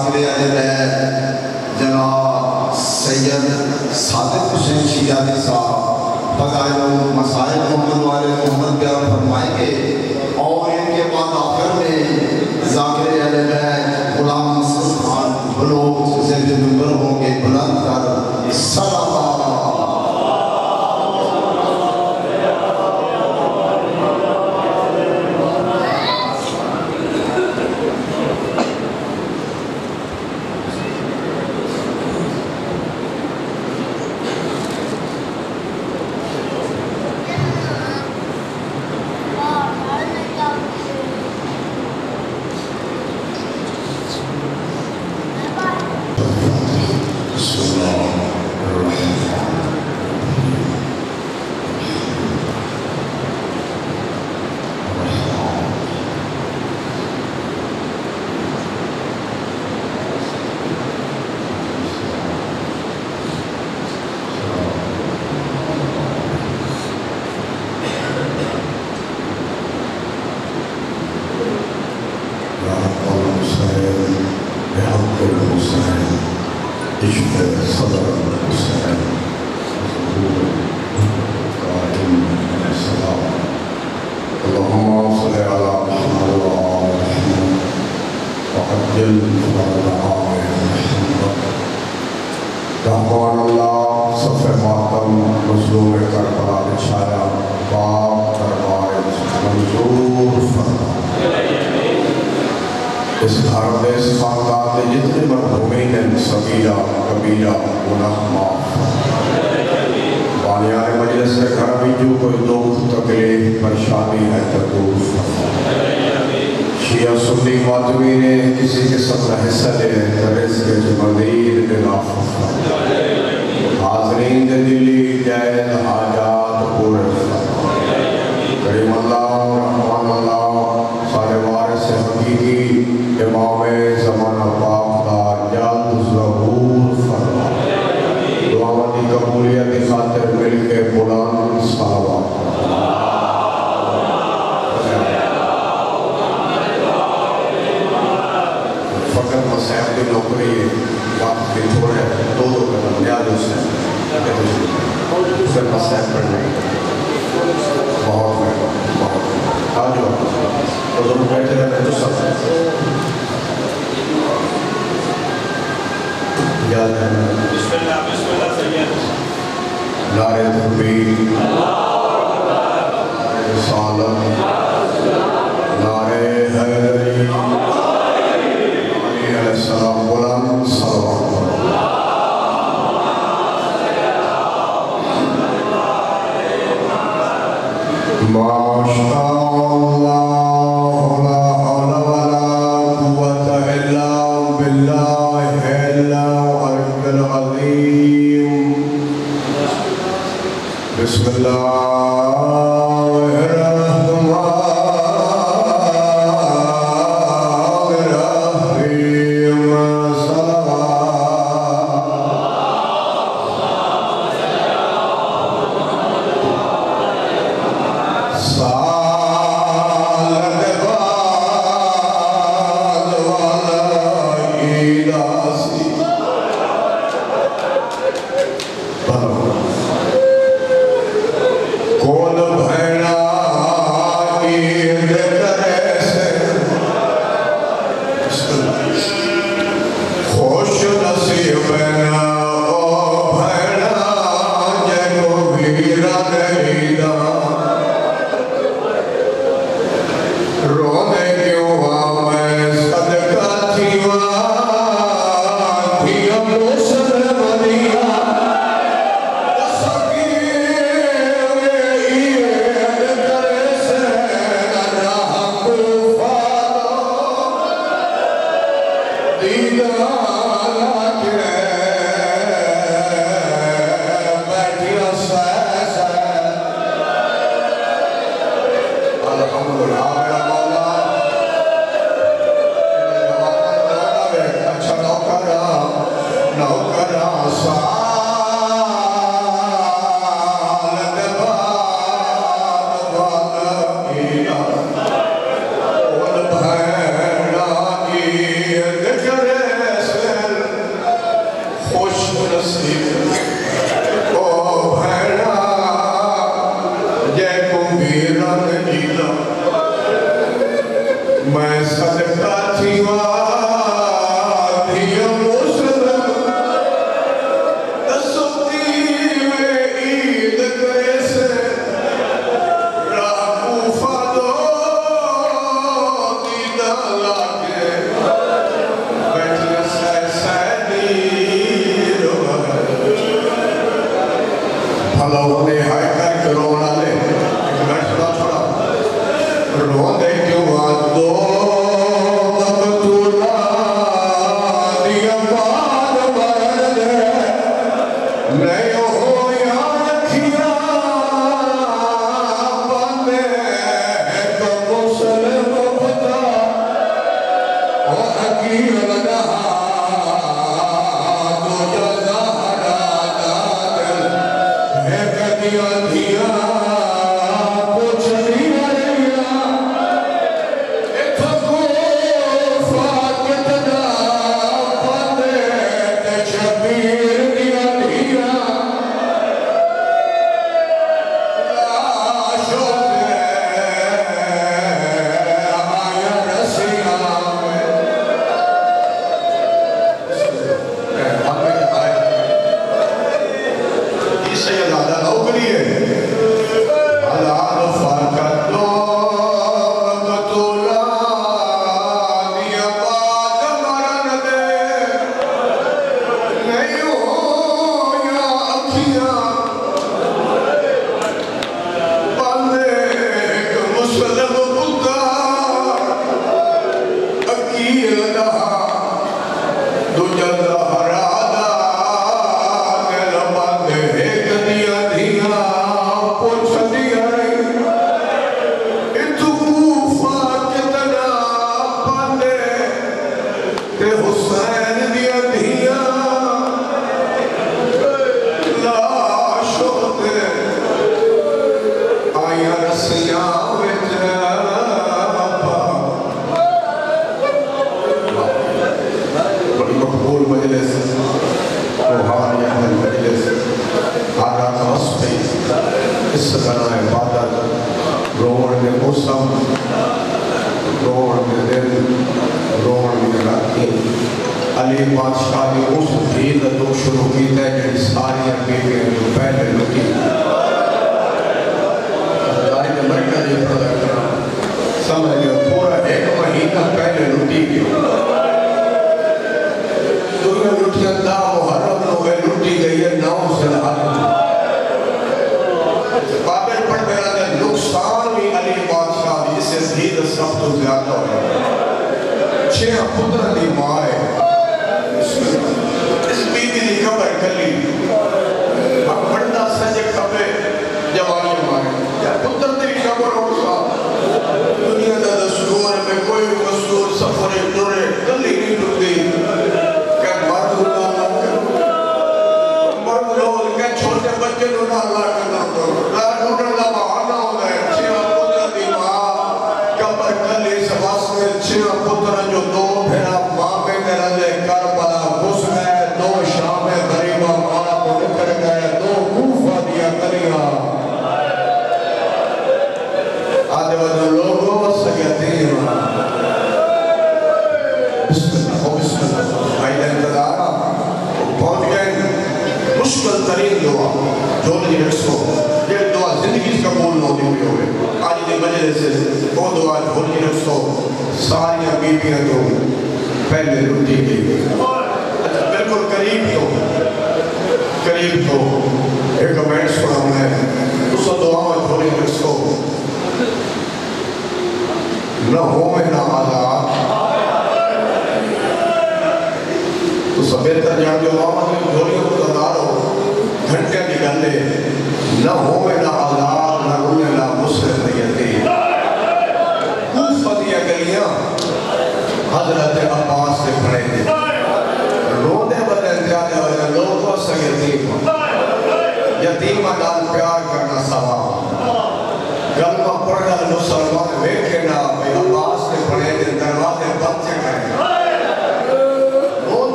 ذاکر اہل بیت جناب سید صادق حسین شیرازی صاحب فضائل و مسائل محمد والے محمد بیان فرمائیں گے اور ان کے بعد آخر میں ذاکر اہل بیت غلام نصر خان بلوچ سے جو ممبر ہوں گے بلند کر صلوات اس گھر میں اس خاندان میں جتنے مرحومین ہیں صغیرہ کبیرہ گناہ معاف بانیان مجلس کے گھر میں جو کوئی دکھ تکلیف پریشانی ہے دور شیعہ سنی ماتمی نے کسی قسم کا حصہ لے رزق جو مزید نگاہ حاضرین دے دلی جائز حاجات پورے کریم اللہ رحمان اللہ سارے وارث حقیقی امام زمانہ پاک کا جلد ظہور فرما دعاوتی قبولیت کی خاطر مل کے بلند صلوات فقط مسیح کی نوکری وقت کی تھوڑے دو قدم نیاز سے پھر مسیح پڑھنے بہت آجو حضور بیٹھے رہتے تو سب یاد ہے بسم اللہ سید نعرہ تکبیر رسالت نعرہ حیدری علیہ السلام بلند صلوات بسم اللہ الرحمن الرحیم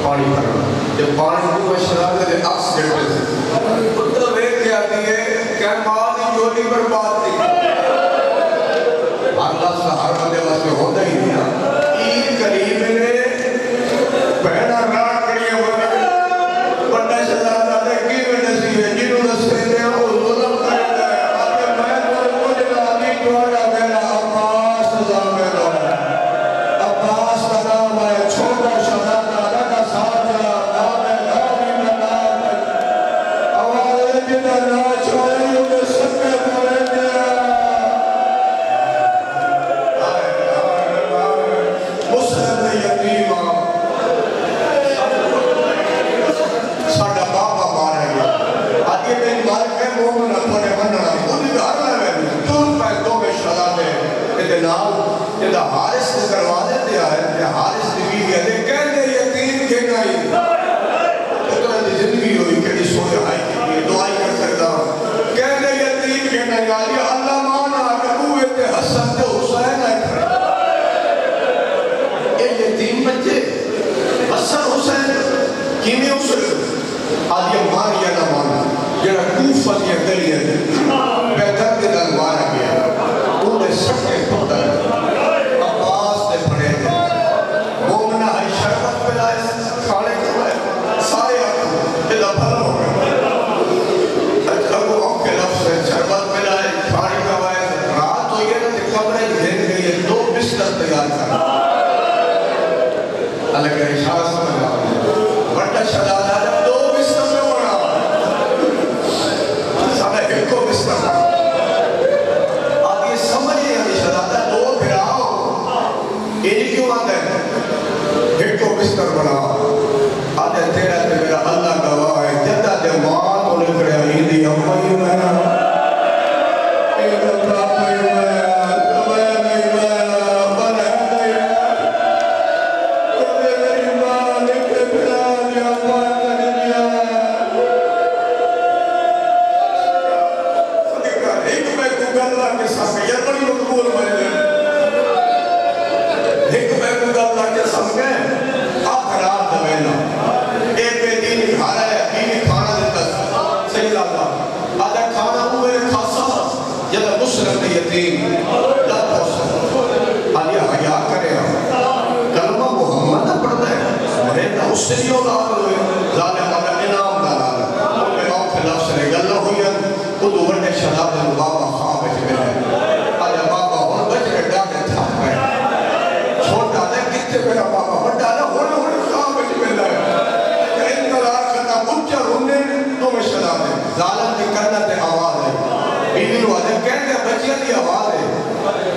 پانی بھرنا جب پانی کو شراب دے عکس دیتے تھے تو ویک کے آتی ہے کہ ماں جولی پر بات تھی اللہ سے ہر بندے واسطے ہوتا ہی نہیں عید قریب نے پہنا راٹ کریے ہوتے بڑا شہزادہ دے کی وجہ سے جنہوں نے سینے وہ ظلم کرتے ہیں آگے میں تو کچھ نامی دوارا میرا عباس نظام میرا عباس کا نام ہے چھوٹا شہزادہ رکھا ساجا نام ہے نامی میں نام ہے آوازے جنہ ناچ ہوئے انہیں سکے پورے دیا مسلم یتیمہ ساڑھا بابا مارا گیا آگے میں مار کے مومن اپنے بننا خودی دار لگے دور پہ دو میں شہزادے ادھے نام ادھا حارس نے دروازے دیا ہے کہ حارس نے بھی دیا ہے کہنے یتیم کے نائی اتنا دی زندگی ہوئی کہ دی سوئے آئی کے لیے دعائی کر سکتا کہنے یتیم کے نائی آلی اللہ مانا نبوت حسن تے حسین آئی کھڑے یہ یتیم بچے حسن حسین کیمیں حسن آدھیا ماریا نہ مانا جنہا کوفہ دیا گلیاں بیدر کے دن مارا گیا انہیں سکے پتر عباس نے پڑے تھے مومنہ ہے شربت پلائے کھانے کھوائے سارے آکھو اللہ بھلا ہو گئے اجھلو آپ کے لفظ ہے شربت پلائے کھانے کھوائے رات ہوئی ہے نا کمرے گھر گئی ہے دو بستر تیار کرنا اللہ کے اشارہ سمجھ آئے بڑا شہزادہ جب دو بستر میں بڑا سامنے ایک کو بستر آدھی سمجھے آدھی شہزادہ دو بھراؤ انہی کیوں آتا ہے ایک کو بستر بڑا آدھے تیرا تے میرا اللہ گواہ ہے جدہ دے ماں تو لکھڑے آئیدی امائی میں ایک اپراپائی میں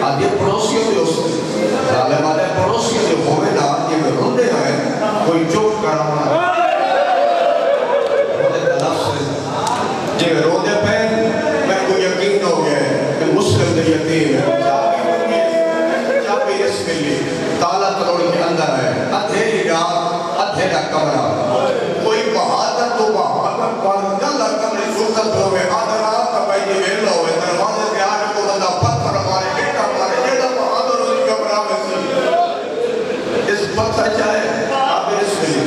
آدھے پڑوسیوں دے اس ظالم آدھے پڑوسیوں دے ہوئے نا آدھے میں روندے آئے کوئی چوٹ کرا ہونا روندے تلف سے جی روندے پہن میں کوئی یقین ہو گیا کہ مسلم دے یقین ہے چاپی اس ملی تالا تروڑی کے اندر ہے ادھیری رات ادھیرا کمرہ کوئی بہادر تو بہادر پر جلہ کمرے سلطت ہوئے آدھر رات کا بھائی ویلہ ہوئے دروازے کے آنے کو بندہ پتھر ہمارے اس پتھر چاہے آپ اس میں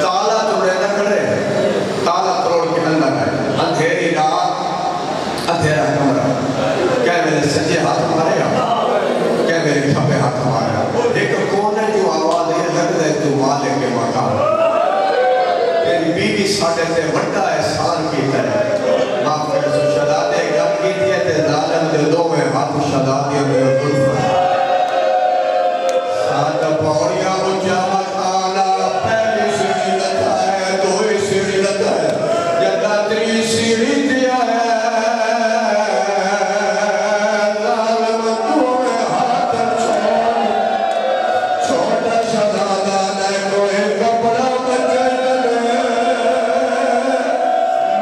تالا توڑے نہ کرے تالا توڑ کے اندر ہے اندھیری رات اندھیرا کمرہ کیا میرے سجے ہاتھ مارے گا کیا میرے کھپے ہاتھ مارے گا لیکن کون ہے جو آواز ہے لگ دے تو مالک کے مقام تیری بیوی ساڑھے تے وڈا احسان کی ہے آپ کے شہزادے گھر کی دیئے تے ظالم دے دو میں ہاتھ شہزادے میں ظلم سادہ پوریا مجھامت آنا پہلی سیڑھی لتا ہے دوئی سیڑھی لتا ہے جدہ تری سیڑھی دیا ہے ظالم دو میں ہاتھ چھوٹا شہزادہ نے کوئی کپڑا بچے دلے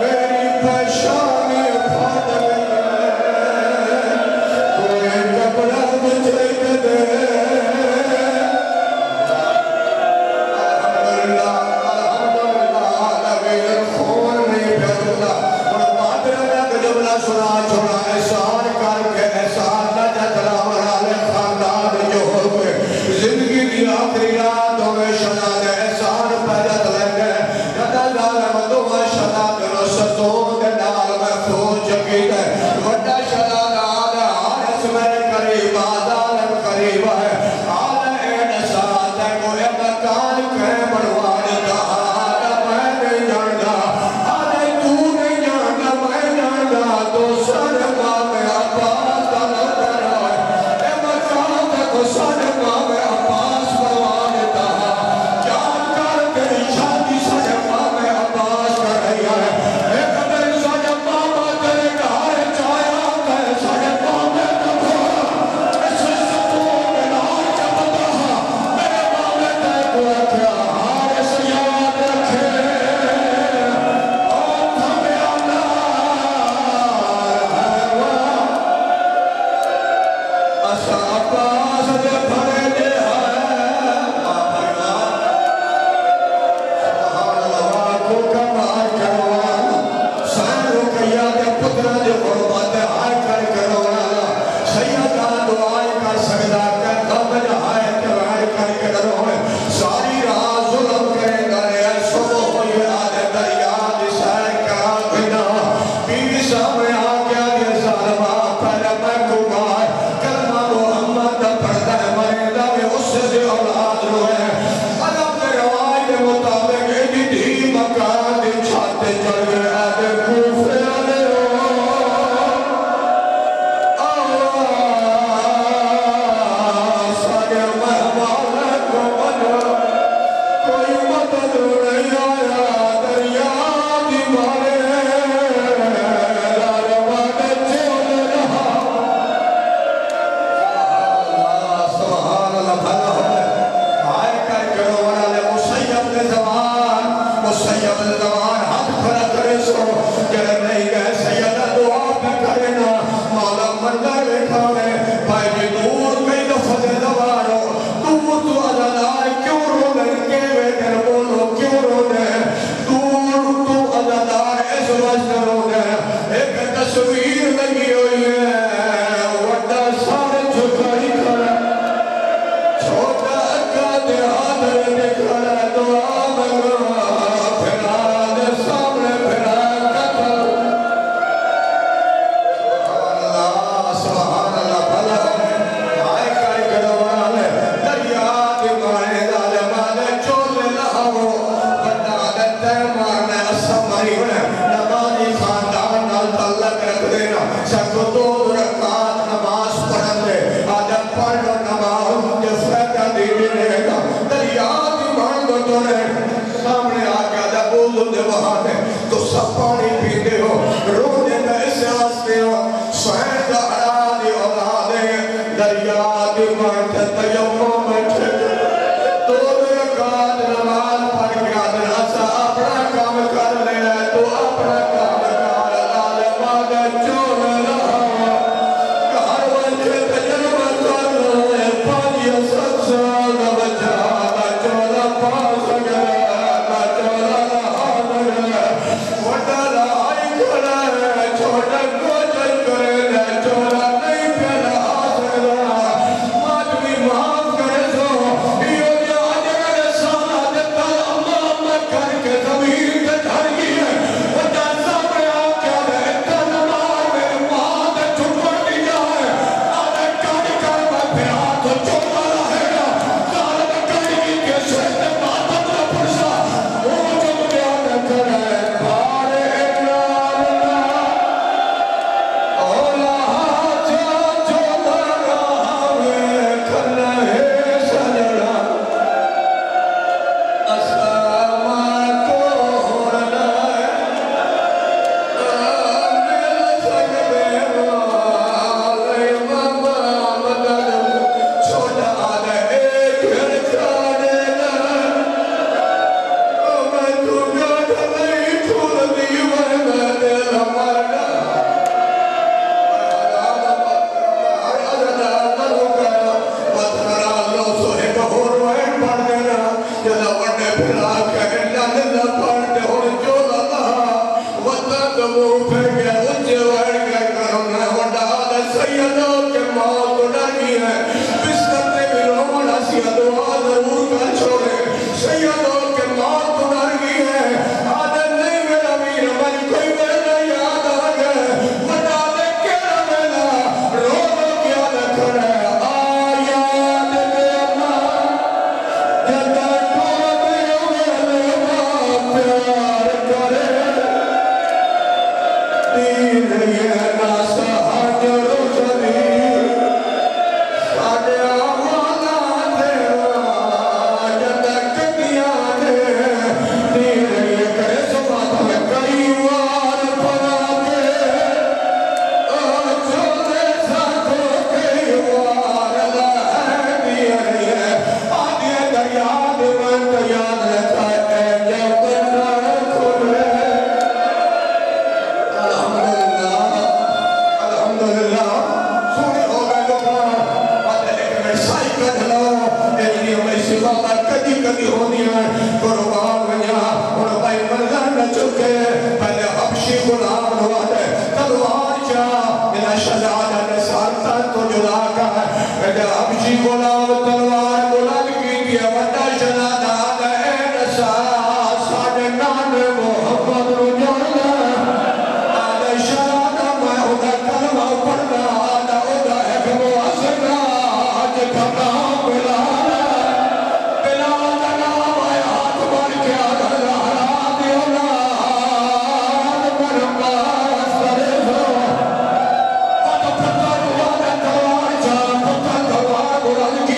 میری سید الزمان ہاتھ کھڑا کرے سو کہ نہیں گئے سید دعا پہ کرنا مولا منظر بیٹھا ہے بھائی جی دور کئی دفعہ سے دوارو دور تو عزادار کیوں رو دے کے بیٹھر بولو کیوں رو دے دور تو عزادار اس وقت رو دے ایک تصویر لگی ہوئی ہے وڈا سارے جھکائی کھڑا چھوٹا اکا دے آدھر دے کھڑا دعا منگا پھرا دے سامنے پھرا کتا سبحان اللہ بھلا آئے کائی گڑوانے دریا دی مانے دالے مانے چولے لہو بڑا دے تے مارنے اسم مہیونے نمازی خاندان نال تعلق رکھ دینا سکو دو رکعات نماز پڑھن دے آجا پڑھ لو نماز جو فیدہ دی دینے گا دریا دی مان دو تونے سامنے آگیا آجا بولو دے وہاں دے تو سب پانی پیتے ہو رونے دے اسے آستے ہو سوہن دا حرا دی اولادے دریا دی مان تے تیمم میں چھتے تو رکعات نماز پڑھ کے آدھر اسا اپنا کام کر لے تو اپنا کام کر لالے مادے چولے لہا کہر وجہ تجربہ کر لے پانچ ست سال بچا دا چولا پاس گرے چولا لہا گرے وڈا لہائی کرے چھوٹا کوچل کرے چولا نہیں پھیلا سکتا مجھوی معاف کرے سو یہ دیا جگہ سانا دیتا اللہ اللہ کر کے زمین تے دھر گئی ہے وڈا سامنے آکیا دے تنمار میں ماں دے چھپڑ دیا ہے آدھے کاری کر میں پھر آتو چولا رہے گا سارے کاری کے شہد ماتم نہ پرسا وہ جو دیا نہ کرے بارے نارنا اولا جا چولا راہوے کرنا ہے سجڑا اسلامہ کو ہونا ہے مل سکتے والے ماما مدد چھوٹا آدھے ایک گھر چاڑے لائے میں تو گاڑھ نہیں کھول دی میں دل مرنا قرآن کی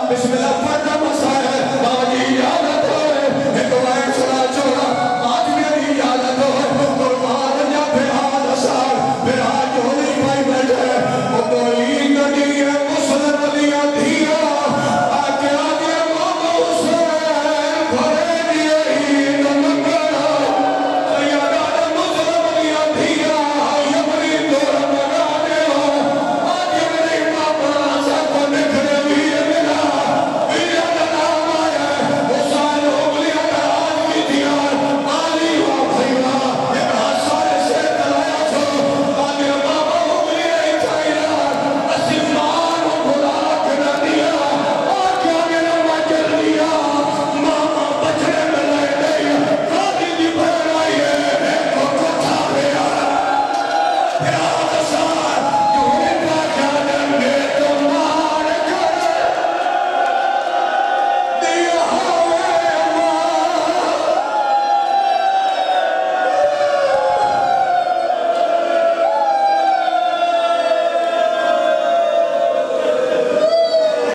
بسم اللہ پڑھنا مسائل بابا جی اجازت ہے ایک وائن